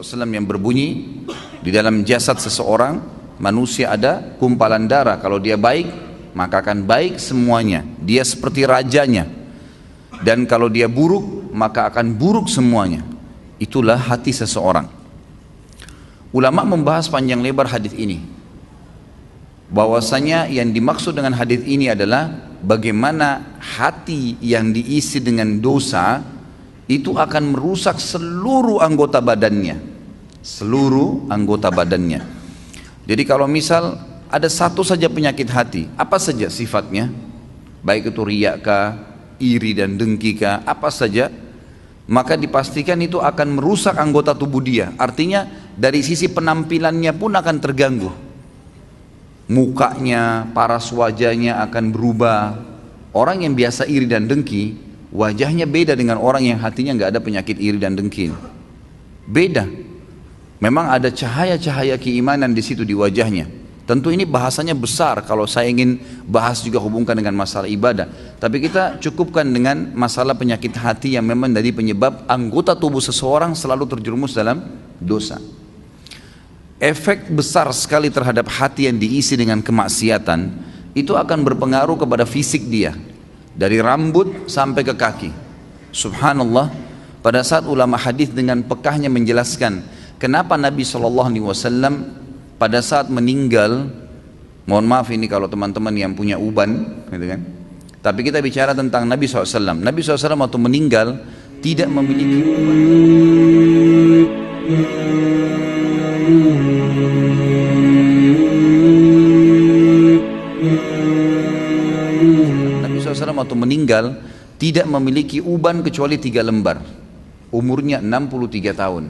SAW yang berbunyi, di dalam jasad seseorang manusia ada gumpalan darah. Kalau dia baik, maka akan baik semuanya, dia seperti rajanya. Dan kalau dia buruk, maka akan buruk semuanya. Itulah hati seseorang. Ulama membahas panjang lebar hadis ini, bahwasanya yang dimaksud dengan hadis ini adalah bagaimana hati yang diisi dengan dosa itu akan merusak seluruh anggota badannya. Seluruh anggota badannya. Jadi kalau misal ada satu saja penyakit hati, apa saja sifatnya, baik itu riya kah, iri dan dengki kah, apa saja, maka dipastikan itu akan merusak anggota tubuh dia. Artinya dari sisi penampilannya pun akan terganggu. Mukanya, paras wajahnya akan berubah. Orang yang biasa iri dan dengki, wajahnya beda dengan orang yang hatinya nggak ada penyakit iri dan dengki. Beda. Memang ada cahaya-cahaya keimanan di situ di wajahnya. Tentu ini bahasanya besar kalau saya ingin bahas juga hubungkan dengan masalah ibadah. Tapi kita cukupkan dengan masalah penyakit hati yang memang dari penyebab anggota tubuh seseorang selalu terjerumus dalam dosa. Efek besar sekali terhadap hati yang diisi dengan kemaksiatan itu akan berpengaruh kepada fisik dia, dari rambut sampai ke kaki. Subhanallah, pada saat ulama hadis dengan pekahnya menjelaskan kenapa Nabi SAW pada saat meninggal, mohon maaf ini kalau teman-teman yang punya uban, gitu kan? Tapi kita bicara tentang Nabi SAW. Nabi SAW waktu meninggal tidak memiliki uban. Nabi SAW waktu meninggal tidak memiliki uban kecuali 3 lembar. Umurnya 63 tahun.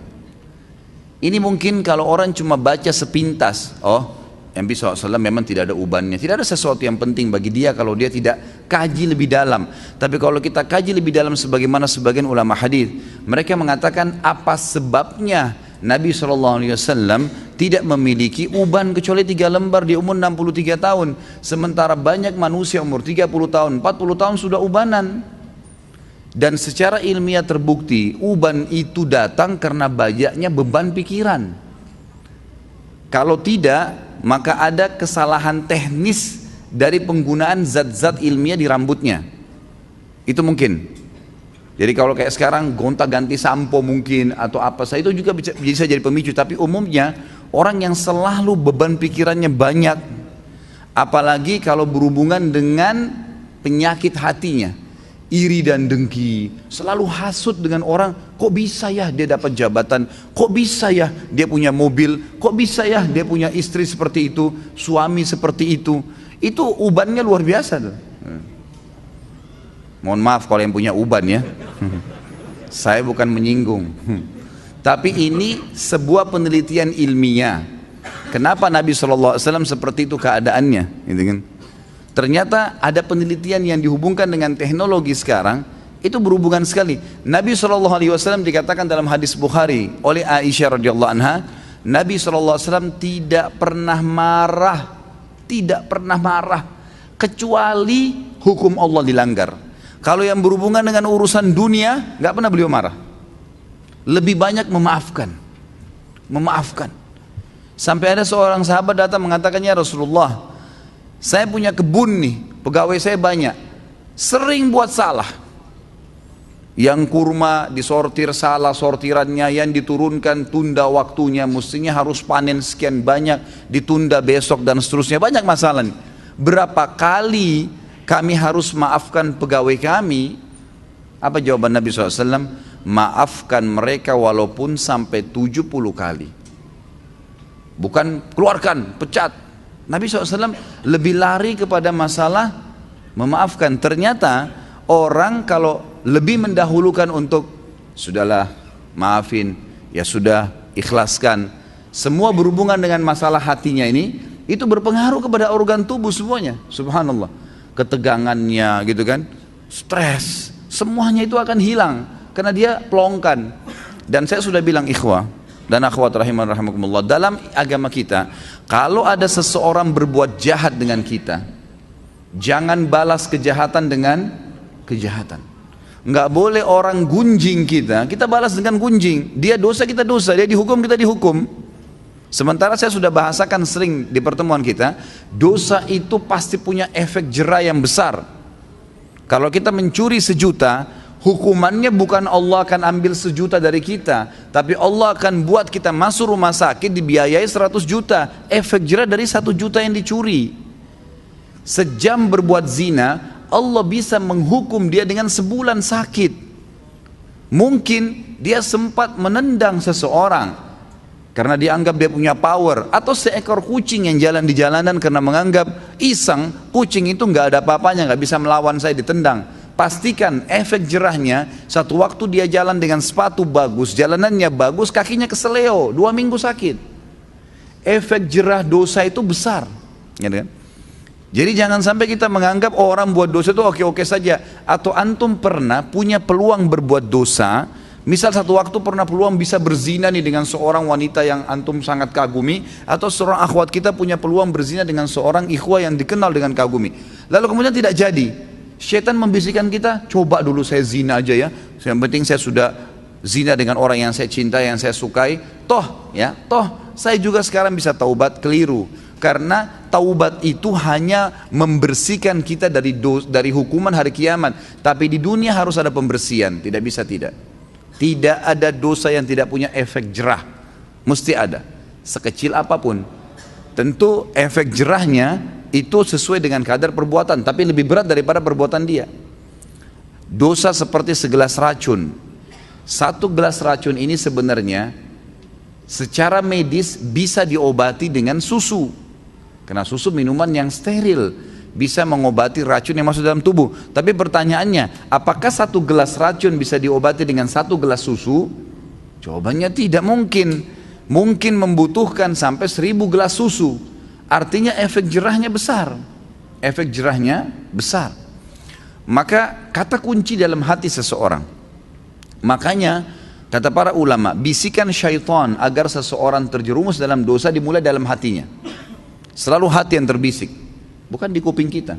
Ini mungkin kalau orang cuma baca sepintas, oh Nabi SAW memang tidak ada ubannya, tidak ada sesuatu yang penting bagi dia kalau dia tidak kaji lebih dalam. Tapi kalau kita kaji lebih dalam sebagaimana sebagian ulama hadis, mereka mengatakan apa sebabnya Nabi SAW tidak memiliki uban kecuali 3 lembar di umur 63 tahun. Sementara banyak manusia umur 30 tahun, 40 tahun sudah ubanan. Dan secara ilmiah terbukti uban itu datang karena banyaknya beban pikiran. Kalau tidak, maka ada kesalahan teknis dari penggunaan zat-zat ilmiah di rambutnya. Itu mungkin. Jadi kalau kayak sekarang gonta-ganti sampo mungkin atau apa saja itu juga bisa jadi pemicu. Tapi umumnya orang yang selalu beban pikirannya banyak, apalagi kalau berhubungan dengan penyakit hatinya, iri dan dengki, selalu hasut dengan orang, kok bisa ya dia dapat jabatan, kok bisa ya dia punya mobil, kok bisa ya dia punya istri seperti itu, suami seperti itu ubannya luar biasa tuh. Mohon maaf kalau yang punya uban ya, saya bukan menyinggung, tapi ini sebuah penelitian ilmiah. Kenapa Nabi SAW seperti itu keadaannya, gitu kan? Ternyata ada penelitian yang dihubungkan dengan teknologi sekarang, itu berhubungan sekali. Nabi SAW dikatakan dalam hadis Bukhari oleh Aisyah radhiyallahu anha, Nabi SAW tidak pernah marah, kecuali hukum Allah dilanggar. Kalau yang berhubungan dengan urusan dunia, nggak pernah beliau marah. Lebih banyak memaafkan. Sampai ada seorang sahabat datang mengatakannya, Rasulullah, saya punya kebun nih, pegawai saya banyak, sering buat salah. Yang kurma disortir salah sortirannya, yang diturunkan tunda waktunya, mestinya harus panen sekian banyak, ditunda besok dan seterusnya, banyak masalah nih. Berapa kali kami harus maafkan pegawai kami? Apa jawaban Nabi SAW? Maafkan mereka walaupun sampai 70 kali. Bukan keluarkan, pecat. Nabi SAW lebih lari kepada masalah memaafkan. Ternyata orang kalau lebih mendahulukan untuk sudahlah maafin, ya sudah ikhlaskan, semua berhubungan dengan masalah hatinya ini, itu berpengaruh kepada organ tubuh semuanya. Subhanallah, ketegangannya gitu kan, stres, semuanya itu akan hilang karena dia pelongkan. Dan saya sudah bilang ikhwah dan akhwat rahimakumullah, dalam agama kita kalau ada seseorang berbuat jahat dengan kita, jangan balas kejahatan dengan kejahatan. Nggak boleh orang gunjing kita balas dengan gunjing. Dia dosa, kita dosa. Dia dihukum, kita dihukum. Sementara saya sudah bahasakan sering di pertemuan kita, dosa itu pasti punya efek jera yang besar. Kalau kita mencuri 1 juta, hukumannya bukan Allah akan ambil 1 juta dari kita, tapi Allah akan buat kita masuk rumah sakit dibiayai 100 juta. Efek jera dari 1 juta yang dicuri. Sejam berbuat zina, Allah bisa menghukum dia dengan sebulan sakit. Mungkin dia sempat menendang seseorang karena dianggap dia punya power, atau seekor kucing yang jalan di jalanan karena menganggap iseng, kucing itu nggak ada apa-apanya, nggak bisa melawan saya, ditendang. Pastikan efek jerahnya, satu waktu dia jalan dengan sepatu bagus, jalanannya bagus, kakinya keseleo, 2 minggu sakit. Efek jerah dosa itu besar, gitu kan? Jadi jangan sampai kita menganggap orang buat dosa itu oke-oke saja. Atau antum pernah punya peluang berbuat dosa, misal satu waktu pernah peluang bisa berzina nih dengan seorang wanita yang antum sangat kagumi, atau seorang akhwat kita punya peluang berzina dengan seorang ikhwah yang dikenal dengan kagumi, lalu kemudian tidak jadi. Syaitan membisikkan kita, coba dulu saya zina aja ya, yang penting saya sudah zina dengan orang yang saya cintai, yang saya sukai, toh saya juga sekarang bisa taubat. Keliru. Karena taubat itu hanya membersihkan kita dari hukuman hari kiamat. Tapi di dunia harus ada pembersihan, tidak bisa tidak. Tidak ada dosa yang tidak punya efek jerah. Mesti ada, sekecil apapun. Tentu efek jerahnya itu sesuai dengan kadar perbuatan, tapi lebih berat daripada perbuatan dia. Dosa seperti segelas racun. 1 gelas racun ini sebenarnya secara medis bisa diobati dengan susu. Karena susu minuman yang steril, bisa mengobati racun yang masuk dalam tubuh. Tapi pertanyaannya, apakah 1 gelas racun bisa diobati dengan 1 gelas susu? Jawabannya tidak mungkin. Mungkin membutuhkan sampai 1000 gelas susu. Artinya efek jerahnya besar. Efek jerahnya besar. Maka kata kunci dalam hati seseorang. Makanya kata para ulama, bisikan syaitan agar seseorang terjerumus dalam dosa dimulai dalam hatinya. Selalu hati yang terbisik, bukan di kuping kita,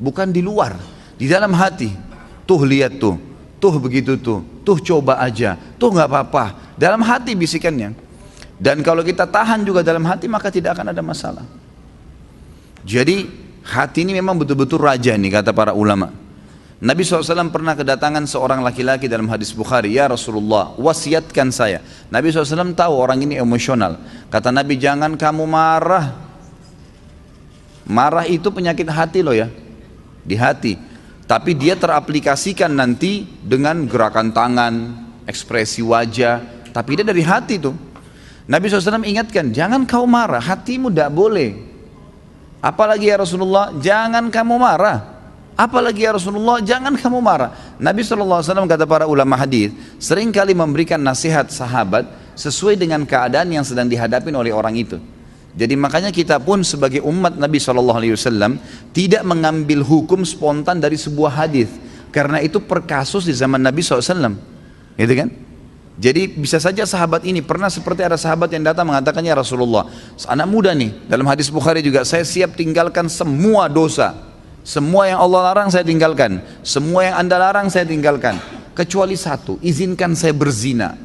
bukan di luar, di dalam hati. Tuh lihat tuh begitu tuh coba aja, tuh nggak apa-apa. Dalam hati bisikannya. Dan kalau kita tahan juga dalam hati, maka tidak akan ada masalah. Jadi hati ini memang betul-betul raja nih, kata para ulama. Nabi SAW pernah kedatangan seorang laki-laki dalam hadis Bukhari, ya Rasulullah, wasiatkan saya. Nabi SAW tahu orang ini emosional. Kata Nabi, jangan kamu marah. Marah itu penyakit hati loh ya, di hati. Tapi dia teraplikasikan nanti dengan gerakan tangan, ekspresi wajah. Tapi dia dari hati tuh. Nabi SAW ingatkan, jangan kau marah, hatimu tidak boleh. Apalagi ya Rasulullah, jangan kamu marah. Apalagi ya Rasulullah, jangan kamu marah. Nabi SAW, kata para ulama hadis, seringkali memberikan nasihat sahabat sesuai dengan keadaan yang sedang dihadapi oleh orang itu. Jadi makanya kita pun sebagai umat Nabi SAW tidak mengambil hukum spontan dari sebuah hadis, karena itu per kasus di zaman Nabi SAW, gitu kan? Jadi bisa saja sahabat ini pernah seperti ada sahabat yang datang mengatakan, ya Rasulullah, anak muda nih, dalam hadis Bukhari juga, saya siap tinggalkan semua dosa, semua yang Allah larang saya tinggalkan, semua yang Anda larang saya tinggalkan, kecuali 1, izinkan saya berzina.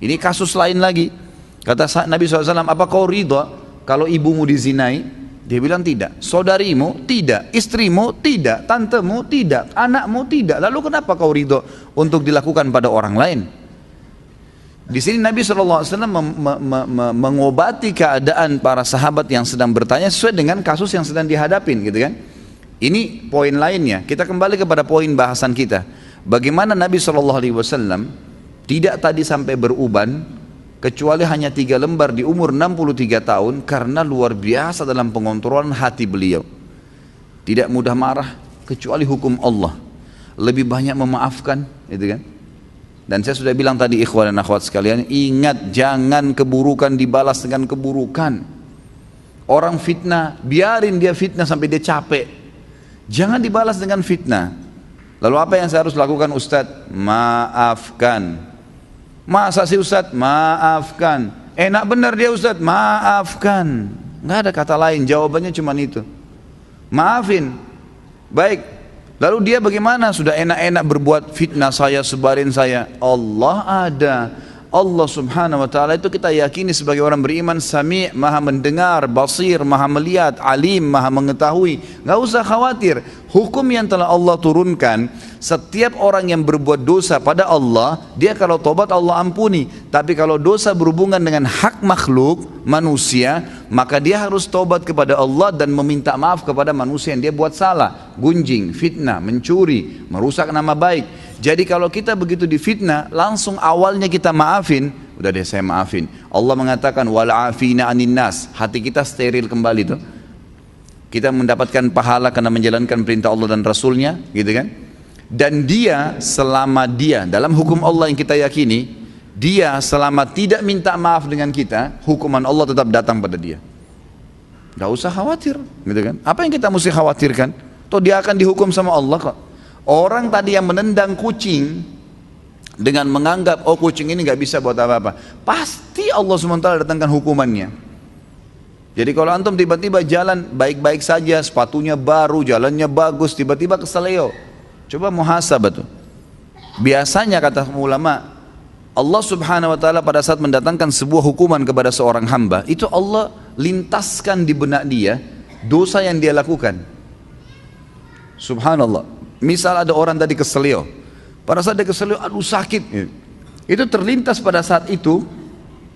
Ini kasus lain lagi. Kata Nabi SAW, apa kau ridha kalau ibumu dizinai? Dia bilang tidak. Saudarimu? Tidak. Istrimu? Tidak. Tantemu? Tidak. Anakmu? Tidak. Lalu kenapa kau ridha untuk dilakukan pada orang lain? Di sini Nabi SAW mengobati keadaan para sahabat yang sedang bertanya sesuai dengan kasus yang sedang dihadapin, gitu kan? Ini poin lainnya. Kita kembali kepada poin bahasan kita. Bagaimana Nabi SAW tidak tadi sampai beruban, kecuali hanya 3 lembar di umur 63 tahun, karena luar biasa dalam pengontrolan hati beliau. Tidak mudah marah kecuali hukum Allah. Lebih banyak memaafkan, gitu kan? Dan saya sudah bilang tadi, ikhwan dan akhwat sekalian, ingat, jangan keburukan dibalas dengan keburukan. Orang fitnah, biarin dia fitnah sampai dia capek. Jangan dibalas dengan fitnah. Lalu apa yang saya harus lakukan, Ustadz? Maafkan. Masa sih Ustadz? Maafkan. Enak benar dia Ustadz? Maafkan. Nggak ada kata lain, jawabannya cuma itu. Maafin. Baik, Lalu dia bagaimana? Sudah enak-enak berbuat fitnah saya, sebarin saya. Allah ada. Allah subhanahu wa ta'ala itu kita yakini sebagai orang beriman, Sami', maha mendengar, Basir, maha melihat, Alim, maha mengetahui. Gak usah khawatir. Hukum yang telah Allah turunkan, setiap orang yang berbuat dosa pada Allah, dia kalau tobat Allah ampuni. Tapi kalau dosa berhubungan dengan hak makhluk, manusia, maka dia harus tobat kepada Allah dan meminta maaf kepada manusia yang dia buat salah. Gunjing, fitnah, mencuri, merusak nama baik. Jadi kalau kita begitu difitnah, langsung awalnya kita maafin, udah deh saya maafin. Allah mengatakan wal'afina anin nas, hati kita steril kembali tuh. Kita mendapatkan pahala karena menjalankan perintah Allah dan Rasulnya, gitu kan? Dan dia selama dia dalam hukum Allah yang kita yakini, dia selama tidak minta maaf dengan kita, hukuman Allah tetap datang pada dia. Gak usah khawatir, gitu kan? Apa yang kita mesti khawatirkan? Toh dia akan dihukum sama Allah kok. Orang tadi yang menendang kucing dengan menganggap oh kucing ini gak bisa buat apa-apa, pasti Allah SWT datangkan hukumannya. Jadi kalau antum tiba-tiba jalan baik-baik saja, sepatunya baru, jalannya bagus, tiba-tiba keseleo, coba muhasabah tuh. Biasanya kata ulama, Allah subhanahu wa ta'ala pada saat mendatangkan sebuah hukuman kepada seorang hamba, itu Allah lintaskan di benak dia dosa yang dia lakukan. Subhanallah. Misal ada orang tadi keselio, pada saat dia keselio, aduh sakit, itu terlintas pada saat itu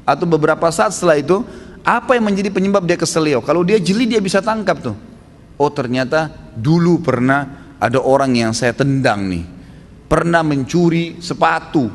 atau beberapa saat setelah itu, apa yang menjadi penyebab dia keselio? Kalau dia jeli dia bisa tangkap tuh. Oh ternyata dulu pernah ada orang yang saya tendang nih, pernah mencuri sepatu,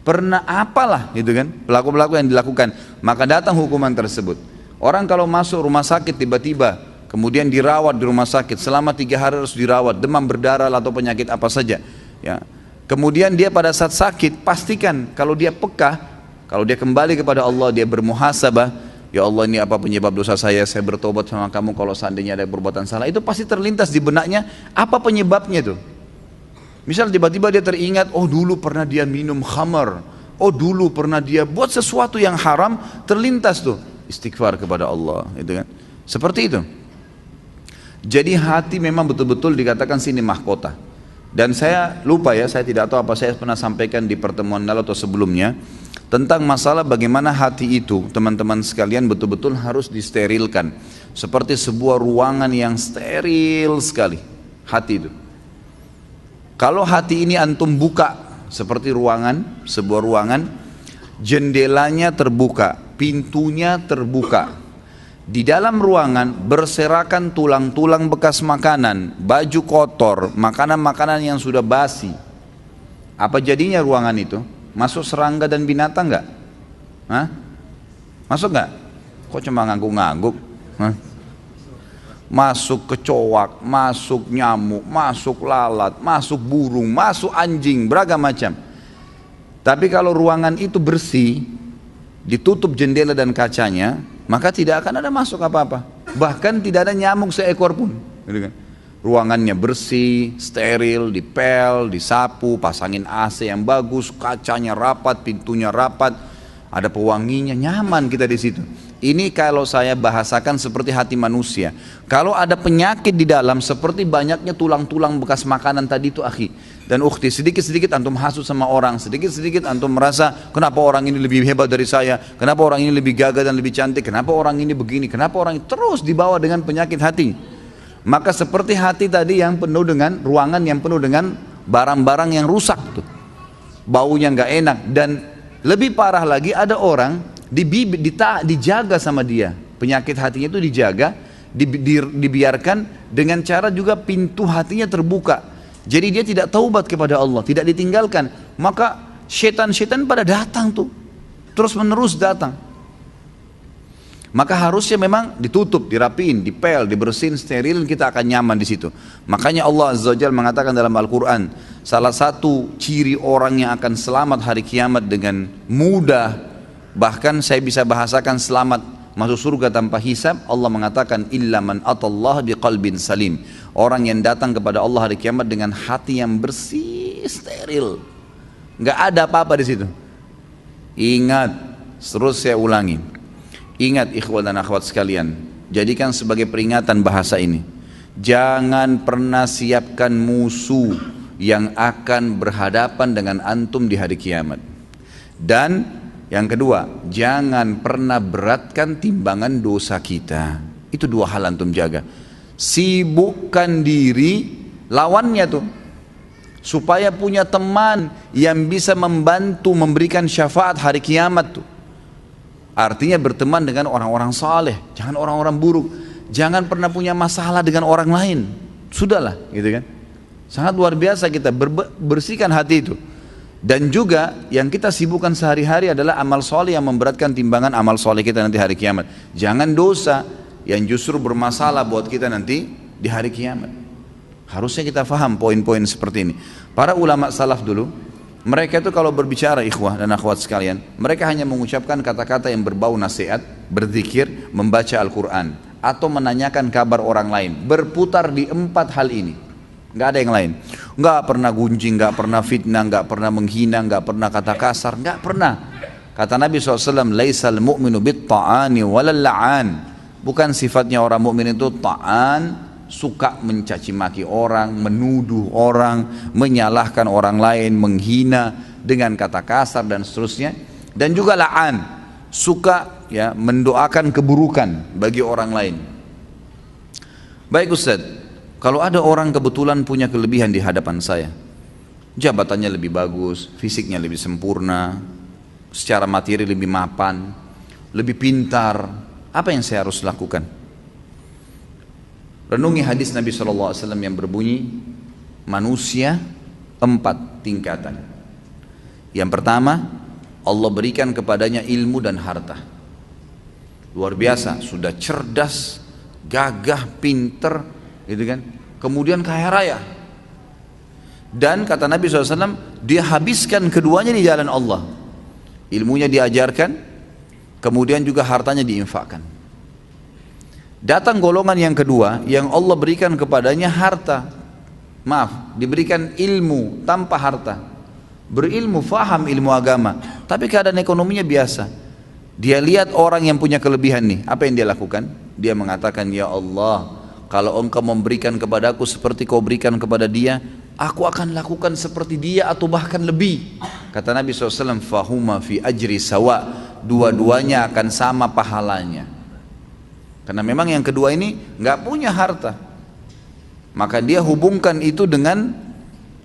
pernah apalah gitu kan, pelaku-pelaku yang dilakukan, maka datang hukuman tersebut. Orang kalau masuk rumah sakit tiba-tiba kemudian dirawat di rumah sakit selama 3 hari harus dirawat, demam berdarah atau penyakit apa saja ya. Kemudian dia pada saat sakit, pastikan kalau dia peka, kalau dia kembali kepada Allah, dia bermuhasabah, ya Allah ini apa penyebab dosa saya bertobat sama kamu kalau seandainya ada perbuatan salah, itu pasti terlintas di benaknya apa penyebabnya itu. Misal tiba-tiba dia teringat, oh dulu pernah dia minum khamar, oh dulu pernah dia buat sesuatu yang haram, terlintas tuh istighfar kepada Allah, itu kan, seperti itu. Jadi hati memang betul-betul dikatakan sini mahkota. Dan saya lupa ya, saya tidak tahu apa saya pernah sampaikan di pertemuan lalu atau sebelumnya tentang masalah bagaimana hati itu, teman-teman sekalian, betul-betul harus disterilkan. Seperti sebuah ruangan yang steril sekali, hati itu. Kalau hati ini antum buka seperti ruangan, sebuah ruangan, jendelanya terbuka, pintunya terbuka. Di dalam ruangan berserakan tulang-tulang bekas makanan, baju kotor, makanan-makanan yang sudah basi. Apa jadinya ruangan itu? Masuk serangga dan binatang enggak? Hah? Masuk enggak? Kok cuma ngangguk-ngangguk? Hah? Masuk kecoak, masuk nyamuk, masuk lalat, masuk burung, masuk anjing, beragam macam. Tapi kalau ruangan itu bersih, ditutup jendela dan kacanya, maka tidak akan ada masuk apa-apa, bahkan tidak ada nyamuk seekor pun, gitu kan. Ruangannya bersih, steril, dipel, disapu, pasangin AC yang bagus, kacanya rapat, pintunya rapat, ada pewanginya, nyaman kita di situ. Ini kalau saya bahasakan seperti hati manusia. Kalau ada penyakit di dalam seperti banyaknya tulang-tulang bekas makanan tadi itu akhi dan ukhti, sedikit-sedikit antum hasut sama orang, sedikit-sedikit antum merasa kenapa orang ini lebih hebat dari saya, kenapa orang ini lebih gagah dan lebih cantik, kenapa orang ini begini, kenapa orang ini, terus dibawa dengan penyakit hati. Maka seperti hati tadi yang penuh dengan ruangan yang penuh dengan barang-barang yang rusak tuh, baunya nggak enak. Dan lebih parah lagi, ada orang dijaga sama dia, penyakit hatinya itu dijaga, dibiarkan dengan cara juga pintu hatinya terbuka. Jadi dia tidak taubat kepada Allah, tidak ditinggalkan, maka setan-setan pada datang tuh, terus menerus datang. Maka harusnya memang ditutup, dirapiin, dipel, dibersihin, steril, kita akan nyaman di situ. Makanya Allah Azza wa Jalla mengatakan dalam Al-Quran, salah satu ciri orang yang akan selamat hari kiamat dengan mudah, bahkan saya bisa bahasakan selamat masuk surga tanpa hisab, Allah mengatakan illa man atallah biqalbin salim, orang yang datang kepada Allah hari kiamat dengan hati yang bersih, steril, nggak ada apa-apa di situ. Ingat, terus saya ulangi, ingat ikhwan dan akhwat sekalian, jadikan sebagai peringatan bahasa ini. Jangan pernah siapkan musuh yang akan berhadapan dengan antum di hari kiamat. Dan yang kedua, jangan pernah beratkan timbangan dosa kita. Itu dua hal antum jaga. Sibukkan diri lawannya tuh, supaya punya teman yang bisa membantu memberikan syafaat hari kiamat tuh. Artinya berteman dengan orang-orang saleh, jangan orang-orang buruk. Jangan pernah punya masalah dengan orang lain. Sudahlah, gitu kan. Sangat luar biasa kita bersihkan hati itu. Dan juga yang kita sibukkan sehari-hari adalah amal soleh yang memberatkan timbangan amal soleh kita nanti hari kiamat. Jangan dosa yang justru bermasalah buat kita nanti di hari kiamat. Harusnya kita faham poin-poin seperti ini. Para ulama salaf dulu, mereka itu kalau berbicara ikhwah dan akhwat sekalian, mereka hanya mengucapkan kata-kata yang berbau nasihat, berzikir, membaca Al-Quran, atau menanyakan kabar orang lain. Berputar di 4 hal ini, nggak ada yang lain. Nggak pernah gunjing, nggak pernah fitnah, nggak pernah menghina, nggak pernah kata kasar, nggak pernah. Kata Nabi SAW, laisal mu'minu bit ta'ani walal la'an. Bukan sifatnya orang mukmin itu ta'an, suka mencaci maki orang, menuduh orang, menyalahkan orang lain, menghina dengan kata kasar dan seterusnya. Dan juga la'an, suka ya mendoakan keburukan bagi orang lain. Baik Ustaz, kalau ada orang kebetulan punya kelebihan di hadapan saya, jabatannya lebih bagus, fisiknya lebih sempurna, secara materi lebih mapan, lebih pintar, apa yang saya harus lakukan? Renungi hadis Nabi SAW yang berbunyi, manusia 4 tingkatan. Yang pertama, Allah berikan kepadanya ilmu dan harta. Luar biasa, sudah cerdas, gagah, pinter, gitu kan? Kemudian kaya raya. Dan kata Nabi SAW, dia habiskan keduanya di jalan Allah. Ilmunya diajarkan, kemudian juga hartanya diinfakkan. Datang golongan yang kedua, yang Allah berikan kepadanya harta. Maaf, diberikan ilmu tanpa harta. Berilmu, faham ilmu agama, tapi keadaan ekonominya biasa. Dia lihat orang yang punya kelebihan nih, apa yang dia lakukan? Dia mengatakan, ya Allah, kalau engkau memberikan kepadaku seperti kau berikan kepada dia, aku akan lakukan seperti dia atau bahkan lebih. Kata Nabi SAW, fahuma fi ajri sawa, dua-duanya akan sama pahalanya. Karena memang yang kedua ini nggak punya harta, maka dia hubungkan itu dengan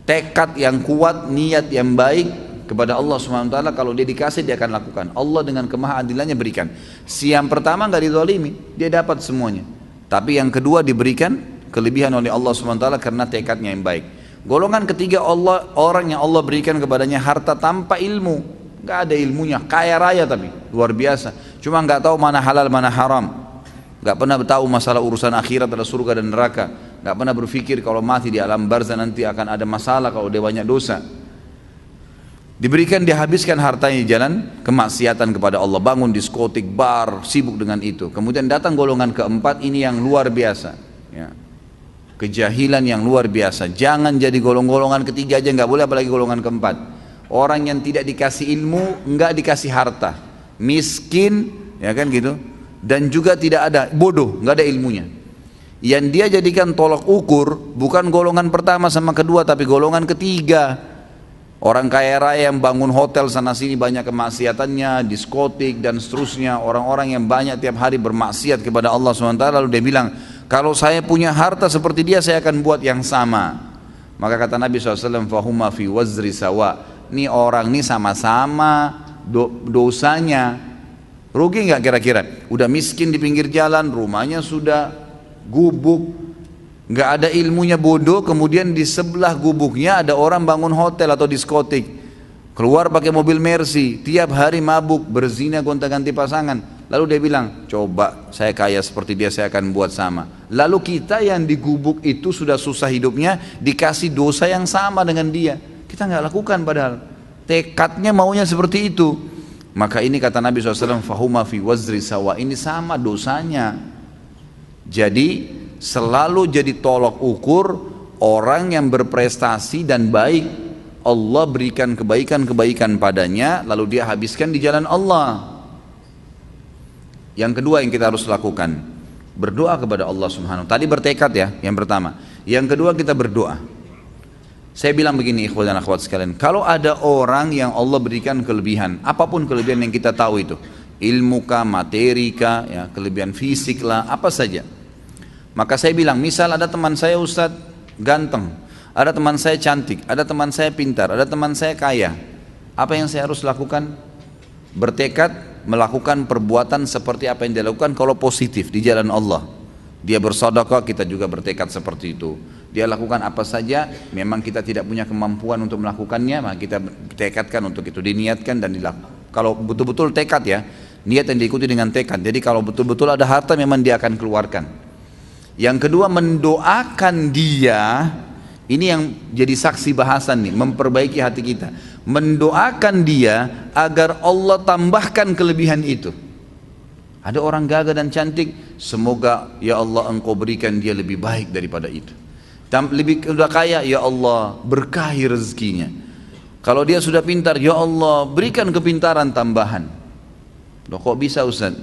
tekad yang kuat, niat yang baik kepada Allah SWT. Kalau dia dikasih, dia akan lakukan. Allah dengan kemahaadilannya berikan. Si yang pertama nggak dizalimi, dia dapat semuanya. Tapi yang kedua diberikan kelebihan oleh Allah SWT karena tekadnya yang baik. Golongan ketiga, orang yang Allah berikan kepadanya harta tanpa ilmu, nggak ada ilmunya, kaya raya tapi luar biasa, cuma nggak tahu mana halal mana haram, nggak pernah tahu masalah urusan akhirat, ada surga dan neraka, nggak pernah berpikir kalau mati di alam barzah nanti akan ada masalah kalau dia banyak dosa. Diberikan, dia habiskan hartanya di jalan kemaksiatan kepada Allah, bangun diskotik, bar, sibuk dengan itu. Kemudian datang golongan keempat, ini yang luar biasa ya. Kejahilan yang luar biasa. Jangan jadi golongan ketiga aja, nggak boleh, apalagi golongan keempat. Orang yang tidak dikasih ilmu, nggak dikasih harta, miskin, ya kan gitu. Dan juga tidak ada, bodoh, nggak ada ilmunya. Yang dia jadikan tolak ukur bukan golongan pertama sama kedua, tapi golongan ketiga. Orang kaya raya yang bangun hotel sana sini banyak kemaksiatannya, diskotik dan seterusnya. Orang-orang yang banyak tiap hari bermaksiat kepada Allah SWT. Lalu dia bilang, kalau saya punya harta seperti dia, saya akan buat yang sama. Maka kata Nabi SAW, fahuma fi wazri sawa. Ini orang ini sama-sama dosanya. Rugi nggak kira-kira? Udah miskin di pinggir jalan, rumahnya sudah gubuk, nggak ada ilmunya, bodoh. Kemudian di sebelah gubuknya ada orang bangun hotel atau diskotik, keluar pakai mobil Mercy, tiap hari mabuk, berzina, gonta-ganti pasangan. Lalu dia bilang, coba saya kaya seperti dia, saya akan buat sama. Lalu kita yang di gubuk itu sudah susah hidupnya, dikasih dosa yang sama dengan dia, kita nggak lakukan, padahal tekadnya maunya seperti itu. Maka ini kata Nabi SAW, fahuma fi wazri sawa, ini sama dosanya. Jadi selalu jadi tolok ukur orang yang berprestasi dan baik. Allah berikan kebaikan-kebaikan padanya, lalu dia habiskan di jalan Allah. Yang kedua yang kita harus lakukan, berdoa kepada Allah Subhanahu. Tadi bertekad ya, yang pertama. Yang kedua kita berdoa. Saya bilang begini ikhwan dan akhwat sekalian, kalau ada orang yang Allah berikan kelebihan, apapun kelebihan yang kita tahu itu, ilmu kah, materi kah, ya, kelebihan fisik lah, apa saja. Maka saya bilang, misal ada teman saya Ustadz ganteng, ada teman saya cantik, ada teman saya pintar, ada teman saya kaya. Apa yang saya harus lakukan? Bertekad melakukan perbuatan seperti apa yang dia lakukan kalau positif di jalan Allah. Dia bersedekah, kita juga bertekad seperti itu. Dia lakukan apa saja, memang kita tidak punya kemampuan untuk melakukannya, maka kita tekadkan untuk itu, diniatkan dan dilakukan. Kalau betul-betul tekad ya, niat yang diikuti dengan tekad. Jadi kalau betul-betul ada harta memang dia akan keluarkan. Yang kedua, mendoakan dia, ini yang jadi saksi bahasan nih, memperbaiki hati kita. Mendoakan dia agar Allah tambahkan kelebihan itu. Ada orang gagah dan cantik, semoga ya Allah engkau berikan dia lebih baik daripada itu. Lebih sudah kaya, ya Allah berkahi rezekinya. Kalau dia sudah pintar, ya Allah berikan kepintaran tambahan. Loh kok bisa Ustaz?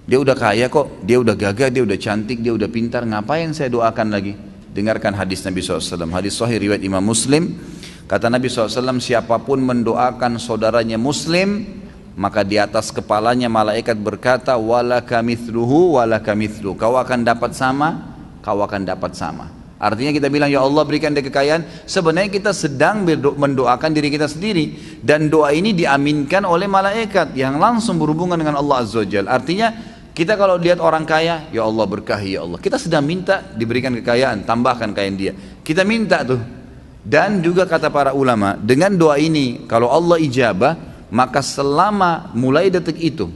Dia udah kaya kok, dia udah gagah, dia udah cantik, dia udah pintar, ngapain saya doakan lagi? Dengarkan hadis Nabi SAW, hadis sahih riwayat Imam Muslim. Kata Nabi SAW, siapapun mendoakan saudaranya Muslim, maka di atas kepalanya malaikat berkata, walaka mithluhu walaka mithluhu, kau akan dapat sama, kau akan dapat sama. Artinya kita bilang, ya Allah berikan dia kekayaan, sebenarnya kita sedang mendoakan diri kita sendiri, dan doa ini diaminkan oleh malaikat yang langsung berhubungan dengan Allah Azza wa Jalla. Artinya kita kalau lihat orang kaya, ya Allah berkahi ya Allah, kita sedang minta diberikan kekayaan, tambahkan kekayaan dia, kita minta tuh. Dan juga kata para ulama, dengan doa ini kalau Allah ijabah, maka selama mulai detik itu,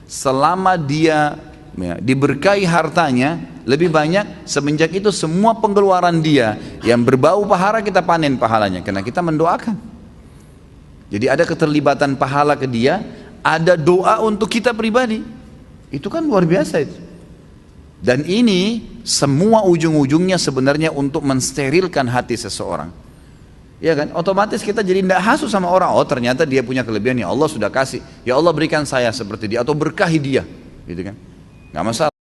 selama dia ya, diberkahi hartanya lebih banyak, semenjak itu semua pengeluaran dia yang berbau pahala kita panen pahalanya, karena kita mendoakan. Jadi ada keterlibatan pahala ke dia, ada doa untuk kita pribadi. Itu kan luar biasa itu. Dan ini semua ujung-ujungnya sebenarnya untuk mensterilkan hati seseorang. Ya kan, otomatis kita jadi tidak hasu sama orang. Oh ternyata dia punya kelebihan, ya Allah sudah kasih, ya Allah berikan saya seperti dia, atau berkahi dia, gitu kan, nggak masalah.